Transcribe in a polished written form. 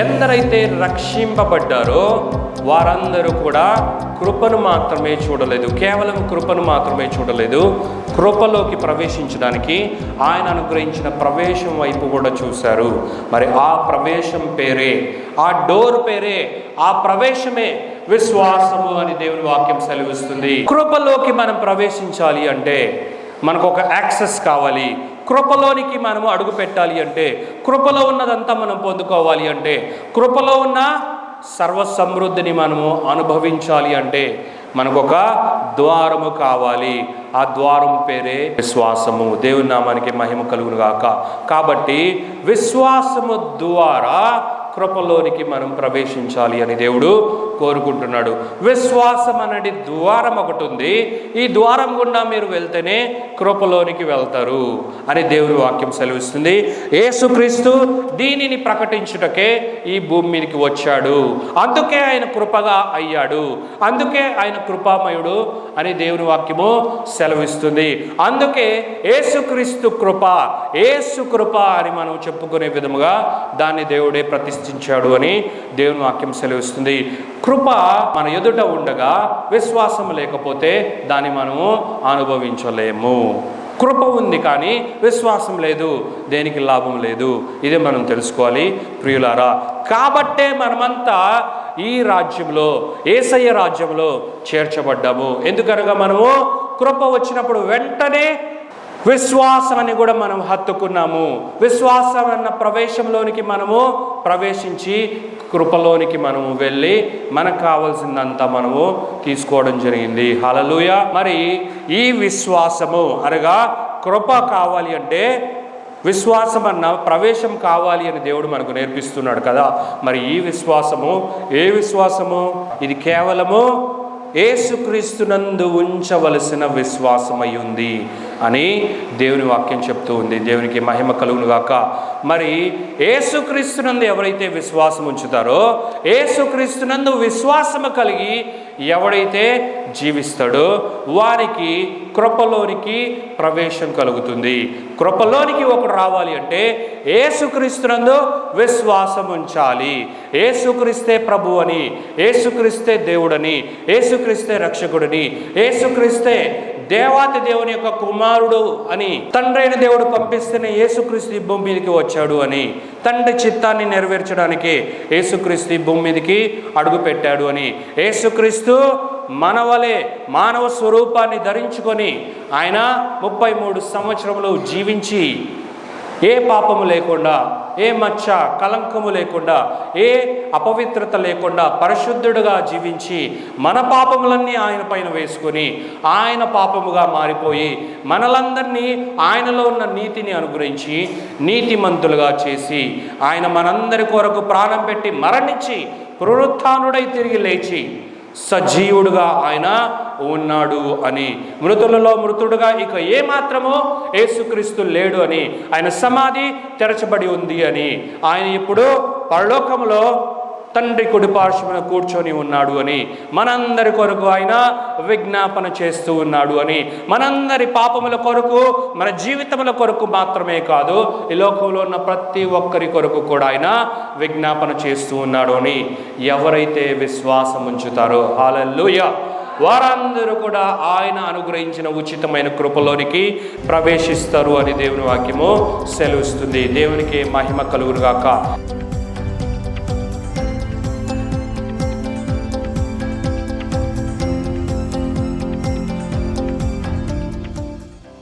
ఎందరైతే రక్షింపబడ్డారో వారందరూ కూడా కృపను మాత్రమే చూడలేదు, కేవలం కృపను మాత్రమే చూడలేదు, కృపలోకి ప్రవేశించడానికి ఆయన అనుగ్రహించిన ప్రవేశం వైపు కూడా చూశారు. మరి ఆ ప్రవేశం పేరే, ఆ డోర్ పేరే, ఆ ప్రవేశమే విశ్వాసము అని దేవుని వాక్యం సెలవిస్తుంది. కృపలోకి మనం ప్రవేశించాలి అంటే మనకు ఒక యాక్సెస్ కావాలి. కృపలోనికి మనము అడుగు పెట్టాలి అంటే, కృపలో ఉన్నదంతా మనం పొందుకోవాలి అంటే, కృపలో ఉన్న సర్వ సమృద్ధిని మనము అనుభవించాలి అంటే మనకు ఒక ద్వారము కావాలి. ఆ ద్వారం పేరే విశ్వాసము. దేవుని నామానికి మహిమ కలుగును గాక. కాబట్టి విశ్వాసము ద్వారా కృపలోనికి మనం ప్రవేశించాలి అని దేవుడు కోరుకుంటున్నాడు. విశ్వాసం అనేది ద్వారం ఒకటి ఉంది. ఈ ద్వారం గుండా మీరు వెళ్తేనే కృపలోనికి వెళ్తారు అని దేవుని వాక్యం సెలవిస్తుంది. యేసుక్రీస్తు దీనిని ప్రకటించుటకే ఈ భూమి మీదకి వచ్చాడు. అందుకే ఆయన కృపగా అయ్యాడు, అందుకే ఆయన కృపామయుడు అని దేవుని వాక్యము సెలవిస్తుంది. అందుకే యేసుక్రీస్తు కృప, యేసు కృప అని మనం చెప్పుకునే విధముగా దాన్ని దేవుడే ప్రతిష్ఠించాడు అని దేవుని వాక్యం సెలవిస్తుంది. కృప మన ఎదుట ఉండగా విశ్వాసం లేకపోతే దాన్ని మనము అనుభవించలేము. కృప ఉంది కానీ విశ్వాసం లేదు, దేనికి లాభం లేదు. ఇదే మనం తెలుసుకోవాలి ప్రియులారా. కాబట్టే మనమంతా ఈ రాజ్యంలో, యేసయ్య రాజ్యంలో చేర్చబడ్డాము. ఎందుకనగా మనము కృప వచ్చినప్పుడు వెంటనే విశ్వాసాన్ని కూడా మనం హత్తుకున్నాము. విశ్వాసం అన్న ప్రవేశంలోనికి మనము ప్రవేశించి కృపలోనికి మనము వెళ్ళి మనకు కావాల్సిందంతా మనము తీసుకోవడం జరిగింది. హల్లెలూయా. మరి ఈ విశ్వాసము అనగా కృప కావాలి అంటే విశ్వాసం అన్న ప్రవేశం కావాలి అని దేవుడు మనకు నేర్పిస్తున్నాడు కదా. మరి ఈ విశ్వాసము ఏ విశ్వాసము? ఇది కేవలము యేసుక్రీస్తునందు ఉంచవలసిన విశ్వాసమై ఉంది అని దేవుని వాక్యం చెప్తూ ఉంది. దేవునికి మహిమ కలుగును గాక. మరి యేసుక్రీస్తునందు ఎవరైతే విశ్వాసం ఉంచుతారో, యేసుక్రీస్తునందు విశ్వాసము కలిగి ఎవడైతే జీవిస్తాడో వారికి కృపలోనికి ప్రవేశం కలుగుతుంది. కృపలోనికి ఒకడు రావాలి అంటే యేసుక్రీస్తునందు విశ్వాసం ఉంచాలి. యేసుక్రీస్తే ప్రభు అని, యేసుక్రీస్తే దేవుడని, యేసుక్రీస్తే రక్షకుడని, యేసుక్రీస్తే దేవాతి దేవుని యొక్క కుమారుడు అని, తండ్రైన దేవుడు పంపిస్తేనే యేసుక్రీస్తు భూమి మీదకి వచ్చాడు అని, తండ్రి చిత్తాన్ని నెరవేర్చడానికి యేసుక్రీస్తు భూమి మీదకి అడుగు పెట్టాడు అని, యేసుక్రీస్తు మనవలే మానవ స్వరూపాన్ని ధరించుకొని ఆయన 33 సంవత్సరములు జీవించి ఏ పాపము లేకుండా, ఏ మచ్చ కలంకము లేకుండా, ఏ అపవిత్రత లేకుండా పరిశుద్ధుడుగా జీవించి మన పాపములన్నీ ఆయన పైన వేసుకొని ఆయన పాపముగా మారిపోయి మనలందరినీ ఆయనలో ఉన్న నీతిని అనుగ్రహించి నీతిమంతులుగా చేసి ఆయన మనందరి కొరకు ప్రాణం పెట్టి మరణించి పునరుత్థానుడై తిరిగి లేచి సజీవుడుగా ఆయన ఉన్నాడు అని, మృతులలో మృతుడుగా ఇక ఏ మాత్రమో యేసుక్రీస్తు లేడు అని, ఆయన సమాధి తెరచబడి ఉంది అని, ఆయన ఇప్పుడు పరలోకములో తండ్రి కుడి పార్శ్వమున కూర్చొని ఉన్నాడు అని, మనందరి కొరకు ఆయన విజ్ఞాపన చేస్తూ ఉన్నాడు అని, మనందరి పాపముల కొరకు, మన జీవితముల కొరకు మాత్రమే కాదు, ఈ లోకంలో ఉన్న ప్రతి ఒక్కరి కొరకు కూడా ఆయన విజ్ఞాపన చేస్తూ ఉన్నాడు అని ఎవరైతే విశ్వాసం ఉంచుతారో హల్లెలూయా వారందరూ కూడా ఆయన అనుగ్రహించిన ఉచితమైన కృపలోనికి ప్రవేశిస్తారు అని దేవుని వాక్యము సెలవిస్తుంది. దేవునికి మహిమ కలుగును గాక.